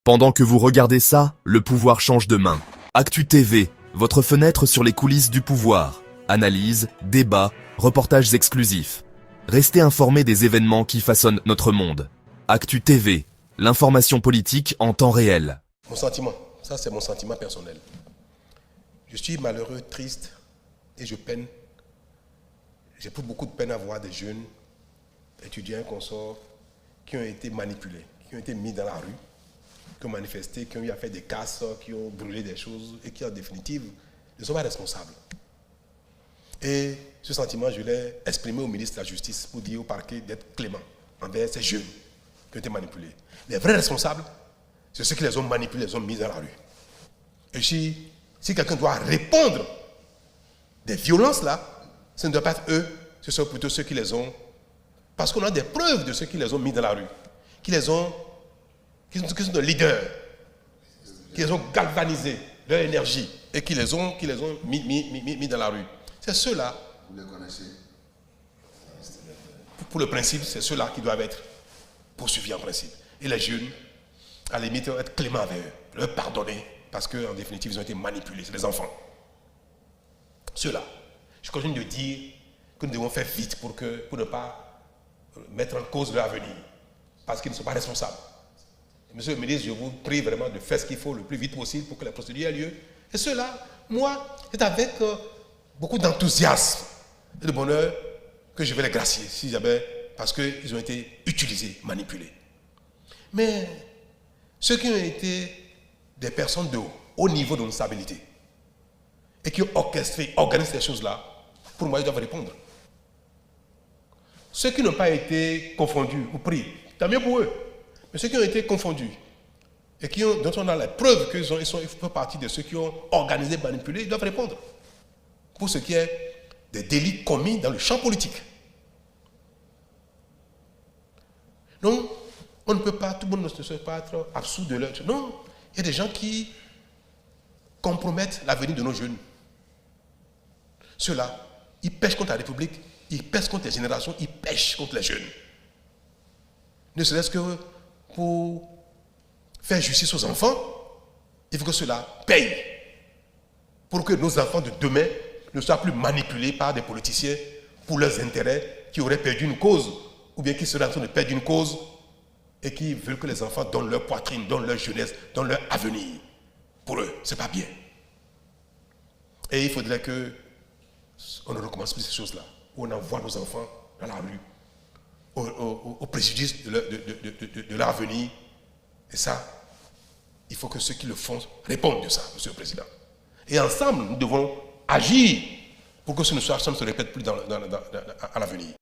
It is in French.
Pendant que vous regardez ça, le pouvoir change de main. Actu TV, votre fenêtre sur les coulisses du pouvoir. Analyse, débat, reportages exclusifs. Restez informés des événements qui façonnent notre monde. Actu TV, l'information politique en temps réel. Mon sentiment, ça c'est mon sentiment personnel. Je suis malheureux, triste et je peine. J'ai pris beaucoup de peine à voir des jeunes, étudiants, consorts, qui ont été manipulés, qui ont été mis dans la rue, qui ont manifesté, qui ont eu à faire des casses, qui ont brûlé des choses et qui en définitive ne sont pas responsables. Et ce sentiment, je l'ai exprimé au ministre de la Justice pour dire au parquet d'être clément envers ces jeunes qui ont été manipulés. Les vrais responsables, c'est ceux qui les ont manipulés, les ont mis dans la rue. Et si quelqu'un doit répondre des violences là, ce ne doit pas être eux, ce sont plutôt ceux qui les ont, parce qu'on a des preuves de ceux qui les ont mis dans la rue, qui sont des leaders, qui les ont galvanisés, leur énergie, et qui les ont mis dans la rue. C'est ceux-là. Vous les connaissez? Pour le principe, c'est ceux-là qui doivent être poursuivis en principe. Et les jeunes, à la limite, être cléments avec eux, leur pardonner, parce qu'en définitive, ils ont été manipulés, c'est des enfants. Ceux-là. Je continue de dire que nous devons faire vite pour ne pas mettre en cause leur avenir, parce qu'ils ne sont pas responsables. Monsieur le ministre, je vous prie vraiment de faire ce qu'il faut le plus vite possible pour que la procédure ait lieu. Et ceux-là, moi, c'est avec beaucoup d'enthousiasme et de bonheur que je vais les gracier, parce qu'ils ont été utilisés, manipulés. Mais ceux qui ont été des personnes de haut niveau de responsabilité et qui ont orchestré, organisé ces choses-là, pour moi, ils doivent répondre. Ceux qui n'ont pas été confondus ou pris, tant mieux pour eux. Mais ceux qui ont été confondus et dont on a la preuve qu'ils font partie de ceux qui ont organisé, manipulé, ils doivent répondre. Pour ce qui est des délits commis dans le champ politique. Donc, on ne peut pas, tout le monde ne peut pas être absous de leur... Non, il y a des gens qui compromettent l'avenir de nos jeunes. Ceux-là, ils pêchent contre la République, ils pêchent contre les générations, ils pêchent contre les jeunes. Ne serait-ce que pour faire justice aux enfants, il faut que ceux-là payent pour que nos enfants de demain ne soient plus manipulés par des politiciens pour leurs intérêts, qui auraient perdu une cause, ou bien qui seraient en train de perdre une cause et qui veulent que les enfants donnent leur poitrine, donnent leur jeunesse, donnent leur avenir. Pour eux, ce n'est pas bien. Et il faudrait qu'on ne recommence plus ces choses-là, où on envoie nos enfants dans la rue, au préjudice de leur avenir. Et ça, il faut que ceux qui le font répondent de ça, Monsieur le Président. Et ensemble, nous devons agir pour que ça ne se répète plus à l'avenir.